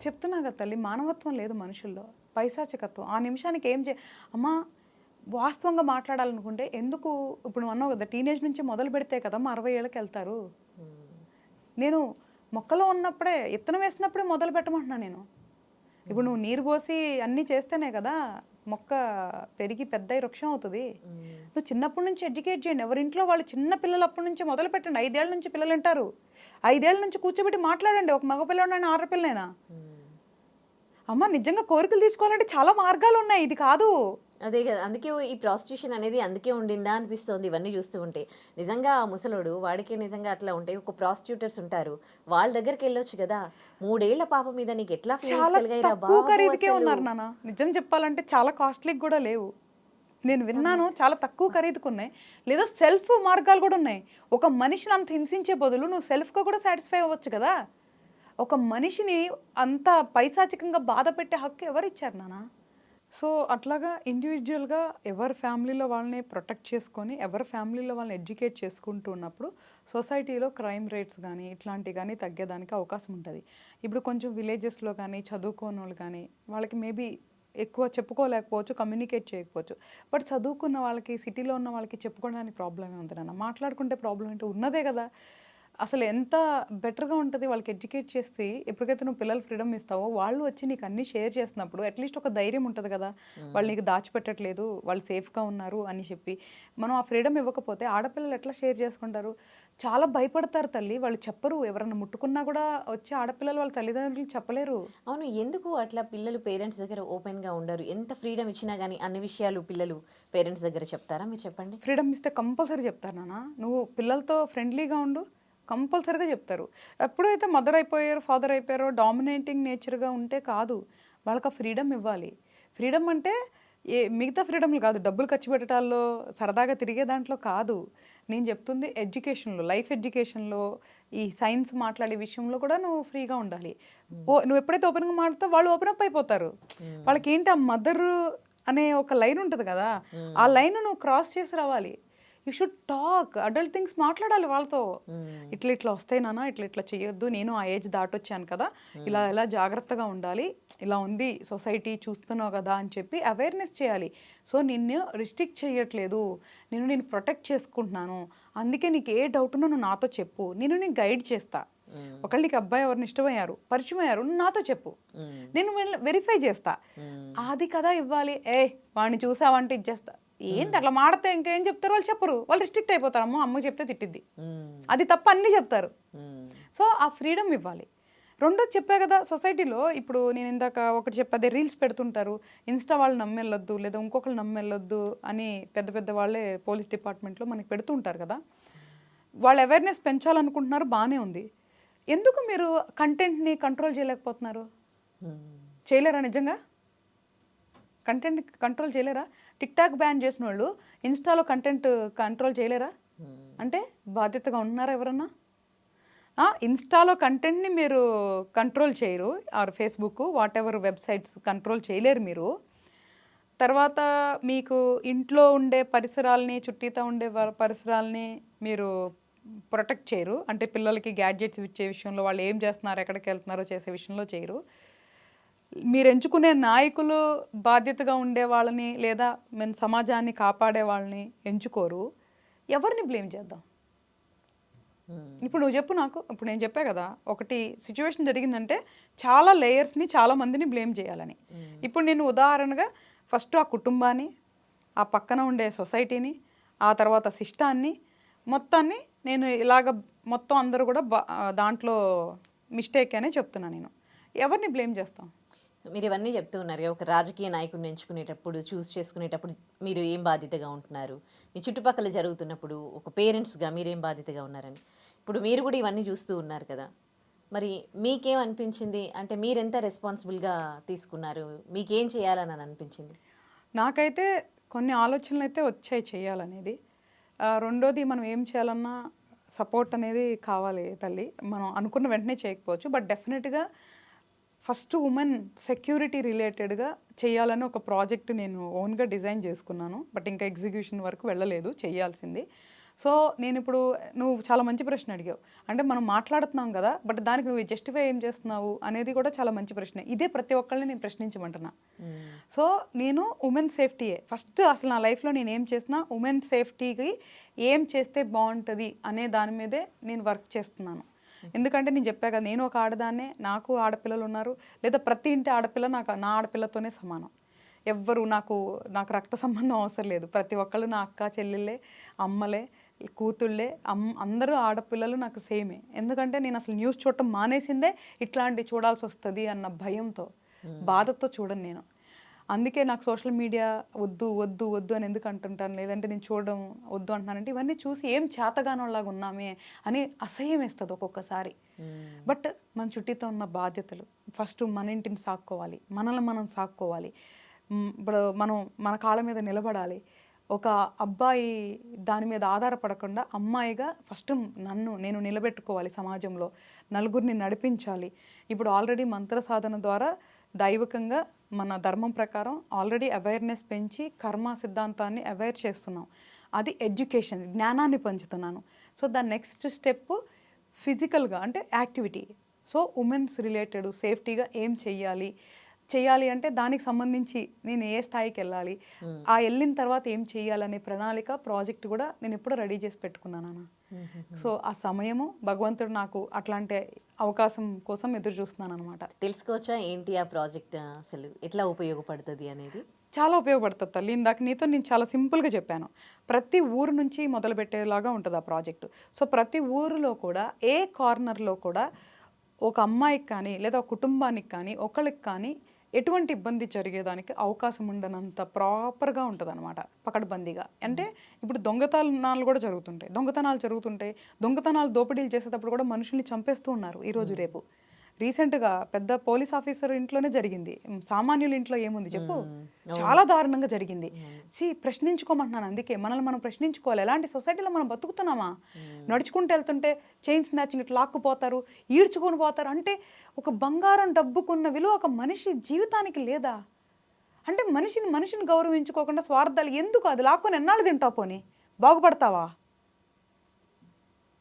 చెప్తున్నా కదా తల్లి, మానవత్వం లేదు మనుషుల్లో, పైశాచికత్వం. ఆ నిమిషానికి ఏం అమ్మా వాస్తవంగా మాట్లాడాలనుకుంటే ఎందుకు ఇప్పుడు నువ్వు అన్నావు కదా, టీనేజ్ నుంచి మొదలు పెడితే కదా 60 ఏళ్ళకి వెళ్తారు. నేను మొక్కలో ఉన్నప్పుడే విత్తనం వేసినప్పుడే మొదలు పెట్టమంటున్నా నేను. ఇప్పుడు నువ్వు నీరు పోసి అన్నీ చేస్తేనే కదా మొక్క పెరిగి పెద్ద వృక్షం అవుతుంది. నువ్వు చిన్నప్పటి నుంచి ఎడ్యుకేట్ చేయండి. ఎవరింట్లో వాళ్ళు చిన్న పిల్లలు అప్పటి నుంచి మొదలు పెట్టండి. 5 ఏళ్ళ నుంచి పిల్లలు వింటారు. 5 ఏళ్ళ నుంచి కూర్చోబెట్టి మాట్లాడండి. ఒక మగ పిల్లడైనా ఆడపిల్లైనా, అమ్మ నిజంగా కోరికలు తీసుకోవాలంటే చాలా మార్గాలు ఉన్నాయి, ఇది కాదు.
అదే కదా, అందుకే ఈ ప్రాస్టిట్యూషన్ అనేది అందుకే ఉండిందా అనిపిస్తుంది ఇవన్నీ చూస్తూ ఉంటే. నిజంగా ఆ ముసలోడు వాడికి నిజంగా అట్లా ఉంటే ఒక ప్రాస్టిట్యూటర్స్ ఉంటారు, వాళ్ళ దగ్గరికి వెళ్ళొచ్చు కదా. 3 ఏళ్ల పాప మీద నీకు ఎట్లా
చాలా తక్కువ ఖరీదుకే ఉన్నారు నాన్న. నిజం చెప్పాలంటే చాలా కాస్ట్లీకి కూడా లేవు. నేను విన్నాను, చాలా తక్కువ ఖరీదుకున్నాయి. లేదా సెల్ఫ్ మార్గాలు కూడా ఉన్నాయి. ఒక మనిషిని అంత హింసించే బదులు నువ్వు సెల్ఫ్గా కూడా సాటిస్ఫై అవ్వచ్చు కదా. ఒక మనిషిని అంత పైశాచికంగా బాధ పెట్టే హక్కు ఎవరు ఇచ్చారు నాన్న? సో అట్లాగా ఇండివిజువల్గా ఎవరి ఫ్యామిలీలో వాళ్ళని ప్రొటెక్ట్ చేసుకొని ఎవరి ఫ్యామిలీలో వాళ్ళని ఎడ్యుకేట్ చేసుకుంటూ ఉన్నప్పుడు సొసైటీలో క్రైమ్ రేట్స్ కానీ ఇట్లాంటివి కానీ తగ్గేదానికి అవకాశం ఉంటుంది. ఇప్పుడు కొంచెం విలేజెస్లో కానీ చదువుకోని వాళ్ళు కానీ వాళ్ళకి మేబీ ఎక్కువ చెప్పుకోలేకపోవచ్చు, కమ్యూనికేట్ చేయకపోవచ్చు. బట్ చదువుకున్న వాళ్ళకి, సిటీలో ఉన్న వాళ్ళకి చెప్పుకోవడానికి ప్రాబ్లమే ఉంది నాన్న. మాట్లాడుకుంటే ప్రాబ్లం ఏంటో ఉన్నదే కదా. అసలు ఎంత బెటర్గా ఉంటుంది వాళ్ళకి ఎడ్యుకేట్ చేసి ఎప్పటికైతే నువ్వు పిల్లలు ఫ్రీడమ్ ఇస్తావో వాళ్ళు వచ్చి నీకు అన్నీ షేర్ చేసినప్పుడు అట్లీస్ట్ ఒక ధైర్యం ఉంటుంది కదా, వాళ్ళు నీకు దాచిపెట్టట్లేదు, వాళ్ళు సేఫ్గా ఉన్నారు అని చెప్పి. మనం ఆ ఫ్రీడమ్ ఇవ్వకపోతే ఆడపిల్లలు ఎట్లా షేర్ చేసుకుంటారు? చాలా భయపడతారు తల్లి, వాళ్ళు చెప్పరు. ఎవరన్నా ముట్టుకున్నా కూడా వచ్చి ఆడపిల్లలు వాళ్ళ తల్లిదండ్రులు చెప్పలేరు.
అవును, ఎందుకు అట్లా పిల్లలు పేరెంట్స్ దగ్గర ఓపెన్గా ఉండరు? ఎంత ఫ్రీడమ్ ఇచ్చినా కానీ అన్ని విషయాలు పిల్లలు పేరెంట్స్ దగ్గర చెప్తారా? మీరు చెప్పండి.
ఫ్రీడమ్ ఇస్తే కంపల్సరీ చెప్తారు నాన్న, నువ్వు పిల్లలతో ఫ్రెండ్లీగా ఉండు, కంపల్సరీగా చెప్తారు. ఎప్పుడైతే మదర్ అయిపోయారో ఫాదర్ అయిపోయారో డామినేటింగ్ నేచర్గా ఉంటే కాదు, వాళ్ళకి ఆ ఫ్రీడమ్ ఇవ్వాలి. ఫ్రీడమ్ అంటే మిగతా ఫ్రీడమ్లు కాదు, డబ్బులు ఖర్చు పెట్టడాల్లో సరదాగా తిరిగే దాంట్లో కాదు. నేను చెప్తుంది ఎడ్యుకేషన్లో, లైఫ్ ఎడ్యుకేషన్లో, ఈ సైన్స్ మాట్లాడే విషయంలో కూడా నువ్వు ఫ్రీగా ఉండాలి. నువ్వు ఎప్పుడైతే ఓపెన్గా మాట్లాడతావు వాళ్ళు ఓపెన్ అప్ అయిపోతారు. వాళ్ళకి ఏంటి ఆ మదర్ అనే ఒక లైన్ ఉంటుంది కదా, ఆ లైన్ నువ్వు క్రాస్ చేసి రావాలి. You should talk, adult things మాట్లాడాలి వాళ్ళతో. ఇట్లా ఇట్లా వస్తాయి నాన్న, ఇట్లా ఇట్లా చేయొద్దు, నేను ఆ ఏజ్ దాటొచ్చాను కదా, ఇలా ఇలా జాగ్రత్తగా ఉండాలి, ఇలా ఉంది సొసైటీ చూస్తున్నావు కదా అని చెప్పి అవేర్నెస్ చేయాలి. సో నిన్ను రిస్ట్రిక్ట్ చేయట్లేదు, నేను ప్రొటెక్ట్ చేసుకుంటున్నాను, అందుకే నీకు ఏ డౌట్ ఉన్నా నువ్వు నాతో చెప్పు, నేను గైడ్ చేస్తా. ఒకళ్ళు నీకు అబ్బాయి ఎవరిని ఇష్టమయ్యారు, పరిచయం అయ్యారు, నువ్వు నాతో చెప్పు, నేను వెరిఫై చేస్తా. అది కదా ఇవ్వాలి. వాడిని చూసావంటే ఇచ్చేస్తా, ఏంటి అట్లా మాడితే ఇంకేం చెప్తారు? వాళ్ళు చెప్పరు, వాళ్ళు రిస్ట్రిక్ట్ అయిపోతారు. అమ్మకి చెప్తే తిట్టిద్ది, అది తప్ప అన్నీ చెప్తారు. సో ఆ ఫ్రీడమ్ ఇవ్వాలి. రెండోది చెప్పా కదా, సొసైటీలో ఇప్పుడు నేను ఇందాక ఒకటి చెప్పదే, రీల్స్ పెడుతుంటారు, ఇన్స్టా వాళ్ళు నమ్మెళ్ళొద్దు లేదా ఇంకొకరు నమ్మెళ్ళొద్దు అని పెద్ద పెద్ద వాళ్ళే పోలీస్ డిపార్ట్మెంట్లో మనకి పెడుతూ ఉంటారు కదా. వాళ్ళు అవేర్నెస్ పెంచాలనుకుంటున్నారు, బాగానే ఉంది. ఎందుకు మీరు కంటెంట్ని కంట్రోల్ చేయలేకపోతున్నారు? చేయలేరా? నిజంగా కంటెంట్ కంట్రోల్ చేయలేరా? టిక్ టాక్ బ్యాన్ చేసిన వాళ్ళు ఇన్స్టాలో కంటెంట్ కంట్రోల్ చేయలేరా? అంటే బాధ్యతగా ఉంటున్నారా ఎవరన్నా? ఇన్స్టాలో కంటెంట్ని మీరు కంట్రోల్ చేయరు, are Facebook what ever websites control చేయలేరు మీరు. తర్వాత మీకు ఇంట్లో ఉండే పరిసరాలని, చుట్టీతో ఉండే పరిసరాలని మీరు ప్రొటెక్ట్ చేయరు. అంటే పిల్లలకి గ్యాడ్జెట్స్ ఇచ్చే విషయంలో, వాళ్ళు ఏం చేస్తున్నారు, ఎక్కడికి వెళ్తున్నారో చేసే విషయంలో చేయరు. మీరు ఎంచుకునే నాయకులు బాధ్యతగా ఉండే వాళ్ళని లేదా మన సమాజాన్ని కాపాడే వాళ్ళని ఎంచుకోరు. ఎవరిని బ్లేమ్ చేద్దాం? ఇప్పుడు నువ్వు చెప్పు నాకు. ఇప్పుడు నేను చెప్పా కదా, ఒకటి సిచ్యువేషన్ జరిగిందంటే చాలా లేయర్స్ని, చాలా మందిని బ్లేమ్ చేయాలని. ఇప్పుడు నేను ఉదాహరణగా ఫస్ట్ ఆ కుటుంబాన్ని, ఆ పక్కన ఉండే సొసైటీని, ఆ తర్వాత సిస్టాన్ని, మొత్తాన్ని నేను ఇలాగ మొత్తం అందరూ కూడా దాంట్లో మిస్టేక్ అనే చెప్తున్నా. నేను ఎవరిని బ్లేమ్ చేస్తాం?
మీరు ఇవన్నీ చెప్తూ ఉన్నారు, ఒక రాజకీయ నాయకుడిని ఎంచుకునేటప్పుడు, చూస్ చేసుకునేటప్పుడు మీరు ఏం బాధ్యతగా ఉంటున్నారు, మీ చుట్టుపక్కల జరుగుతున్నప్పుడు ఒక పేరెంట్స్గా మీరేం బాధ్యతగా ఉన్నారని. ఇప్పుడు మీరు కూడా ఇవన్నీ చూస్తూ ఉన్నారు కదా, మరి మీకేం అనిపించింది? అంటే మీరు ఎంత రెస్పాన్సిబుల్గా తీసుకున్నారు, మీకేం చేయాలని అనిపించింది?
నాకైతే కొన్ని ఆలోచనలు అయితే వచ్చాయి చేయాలనేది. రెండోది, మనం ఏం చేయాలన్నా సపోర్ట్ అనేది కావాలి తల్లి. మనం అనుకున్న వెంటనే చేయకపోవచ్చు, బట్ డెఫినెట్గా ఫస్ట్ ఉమెన్ సెక్యూరిటీ రిలేటెడ్గా చేయాలని ఒక ప్రాజెక్ట్ నేను ఓన్గా డిజైన్ చేసుకున్నాను. బట్ ఇంకా ఎగ్జిక్యూషన్ వరకు వెళ్ళలేదు, చేయాల్సింది. సో నేను ఇప్పుడు, నువ్వు చాలా మంచి ప్రశ్న అడిగావు. అంటే మనం మాట్లాడుతున్నాం కదా, బట్ దానికి నువ్వు జస్టిఫై ఏం చేస్తున్నావు అనేది కూడా చాలా మంచి ప్రశ్న. ఇదే ప్రతి ఒక్కళ్ళని నేను ప్రశ్నించమంటున్నా. సో నేను ఉమెన్ సేఫ్టీయే ఫస్ట్. అసలు నా లైఫ్లో నేను ఏం చేసినా ఉమెన్ సేఫ్టీకి ఏం చేస్తే బాగుంటుంది అనే దాని మీదే నేను వర్క్ చేస్తున్నాను. ఎందుకంటే నేను చెప్పా కదా, నేను ఒక ఆడదాన్నే, నాకు ఆడపిల్లలు ఉన్నారు, లేదా ప్రతి ఇంటి ఆడపిల్ల నా ఆడపిల్లతోనే సమానం. ఎవ్వరు నాకు రక్త సంబంధం అవసరం లేదు. ప్రతి ఒక్కళ్ళు నా అక్క చెల్లెళ్ళే, అమ్మలే, కూతుళ్ళే, అందరూ ఆడపిల్లలు నాకు సేమే. ఎందుకంటే నేను అసలు న్యూస్ చూడటం మానేసిందే ఇట్లాంటి చూడాల్సి వస్తుంది అన్న భయంతో, బాధతో చూడను నేను. అందుకే నాకు సోషల్ మీడియా వద్దు వద్దు వద్దు అని ఎందుకు అంటుంటాను, లేదంటే నేను చూడడం వద్దు అంటున్నానంటే ఇవన్నీ చూసి ఏం చేతగానోలాగా ఉన్నామే అని అసహ్యం వేస్తుంది ఒక్కొక్కసారి. బట్ మన చుట్టీతో ఉన్న బాధ్యతలు, ఫస్ట్ మన ఇంటిని సాక్కోవాలి, మనల్ని మనం సాక్కోవాలి. ఇప్పుడు మనం మన కాళ్ళ మీద నిలబడాలి. ఒక అబ్బాయి దాని మీద ఆధారపడకుండా అమ్మాయిగా ఫస్ట్ నేను నిలబెట్టుకోవాలి సమాజంలో, నలుగురిని నడిపించాలి. ఇప్పుడు ఆల్రెడీ మంత్ర సాధన ద్వారా దైవికంగా మన ధర్మం ప్రకారం ఆల్రెడీ అవేర్నెస్ పెంచి కర్మ సిద్ధాంతాన్ని అవేర్ చేస్తున్నాం. అది ఎడ్యుకేషన్, జ్ఞానాన్ని పంచుతున్నాను. సో దాని నెక్స్ట్ స్టెప్ ఫిజికల్గా అంటే యాక్టివిటీ. సో ఉమెన్స్ రిలేటెడ్ సేఫ్టీగా ఏం చెయ్యాలి, చేయాలి అంటే దానికి సంబంధించి నేను ఏ స్థాయికి వెళ్ళాలి, ఆ వెళ్ళిన తర్వాత ఏం చేయాలనే ప్రణాళిక ప్రాజెక్ట్ కూడా నేను ఎప్పుడూ రెడీ చేసి పెట్టుకున్నాను అన్న. సో ఆ సమయము భగవంతుడు నాకు అట్లాంటి అవకాశం కోసం ఎదురు చూస్తున్నాను అనమాట.
తెలుసుకోవచ్చా ఏంటి ఆ ప్రాజెక్ట్, అసలు ఎట్లా ఉపయోగపడుతుంది అనేది?
చాలా ఉపయోగపడుతుంది తల్లి. ఇందాక నీతో నేను చాలా సింపుల్గా చెప్పాను. ప్రతి ఊరు నుంచి మొదలుపెట్టేలాగా ఉంటుంది ఆ ప్రాజెక్టు. సో ప్రతి ఊరిలో కూడా ఏ కార్నర్లో కూడా ఒక అమ్మాయికి కానీ లేదా ఒక కుటుంబానికి కానీ ఒకళ్ళకి కానీ ఎటువంటి ఇబ్బంది జరిగేదానికి అవకాశం ఉండనంత ప్రాపర్గా ఉంటుంది అనమాట, పకడ్బందీగా. అంటే ఇప్పుడు దొంగతనాలు కూడా జరుగుతుంటాయి. దొంగతనాలు దోపిడీలు చేసేటప్పుడు కూడా మనుషుల్ని చంపేస్తూ ఉన్నారు ఈరోజు రేపు. రీసెంట్గా పెద్ద పోలీస్ ఆఫీసర్ ఇంట్లోనే జరిగింది. సామాన్యుల ఇంట్లో ఏముంది చెప్పు, చాలా దారుణంగా జరిగింది. ప్రశ్నించుకోమంటున్నాను. అందుకే మనల్ని మనం ప్రశ్నించుకోవాలి. ఎలాంటి సొసైటీలో మనం బతుకుతున్నామా? నడుచుకుంటూ వెళ్తుంటే చైన్ స్నాచింగ్ ఇట్లా లాక్కుపోతారు, ఈడ్చుకొని పోతారు. అంటే ఒక బంగారం డబ్బుకున్న విలువ ఒక మనిషి జీవితానికి లేదా? అంటే మనిషిని గౌరవించుకోకుండా స్వార్థాలు ఎందుకు? అది లాక్కొని ఎన్నాళ్ళు తింటావు? పోనీ బాగుపడతావా?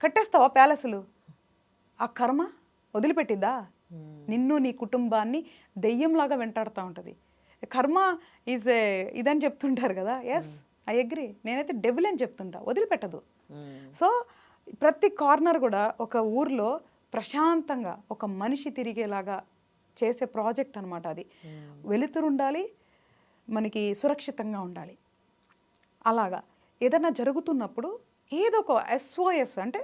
కట్టేస్తావా ప్యాలెస్లు? ఆ కర్మ వదిలిపెట్టిద్దా? నిన్ను నీ కుటుంబాన్ని దెయ్యంలాగా వెంటాడుతూ ఉంటుంది. కర్మ ఈజ్ ఇదని చెప్తుంటారు కదా. Yes, I agree. నేనైతే డెవిల్ అని చెప్తుంటా, వదిలిపెట్టదు. సో ప్రతి కార్నర్ కూడా ఒక ఊర్లో ప్రశాంతంగా ఒక మనిషి తిరిగేలాగా చేసే ప్రాజెక్ట్ అనమాట అది. వెలుతురు ఉండాలి, మనకి సురక్షితంగా ఉండాలి. అలాగా ఏదైనా జరుగుతున్నప్పుడు ఏదో ఒక SOS అంటే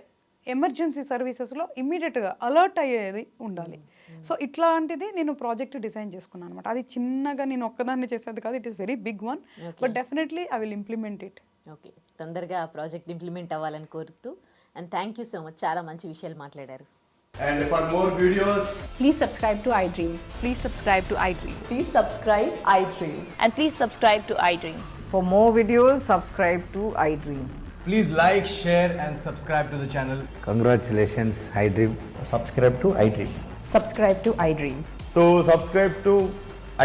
ఎమర్జెన్సీ సర్వీసెస్లో ఇమ్మీడియట్గా అలర్ట్ అయ్యేది ఉండాలి. సో ఇట్లాంటిది నేను ప్రాజెక్ట్ డిజైన్ చేసుకున్నాను అనమాట. అది చిన్నగా నేను ఒక్కదాన్ని చేసేది కాదు, it is very big one. But definitely I will implement it.
Okay, తొందరగా ఆ ప్రాజెక్ట్ ఇంప్లిమెంట్ అవ్వాలని కోరుతూ, and thank you so much, చాలా మంచి విషయాలు మాట్లాడారు.
And for more videos,
Please subscribe to iDream.
Please subscribe to iDream.
Please subscribe iDream.
And please subscribe to iDream.
For more videos, subscribe to iDream.
please like, share and subscribe to the channel.
Congratulations, iDream.
Subscribe to iDream.
Subscribe to iDream.
So subscribe to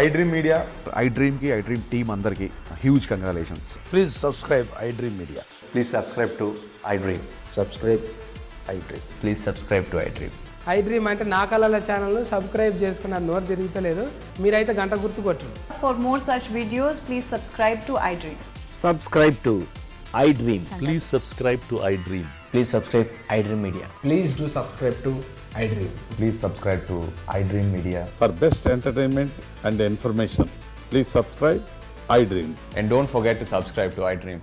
iDream Media.
iDream ki iDream team అందరికి huge congratulations.
Please subscribe iDream Media.
Please subscribe to iDream.
Subscribe iDream.
Please subscribe to iDream.
iDream అంటే నా కళల ఛానల్ను subscribe చేసుకున్నారు, నోరు తిరుగుతలేదు. మీరైతే గంట గుర్తు కొట్టండి.
For more such videos, please subscribe to iDream.
Subscribe to iDream. Please subscribe to iDream.
Please subscribe iDream Media.
Please do subscribe to iDream.
Please subscribe to iDream Media.
For best entertainment and information, please subscribe iDream.
And don't forget to subscribe to iDream.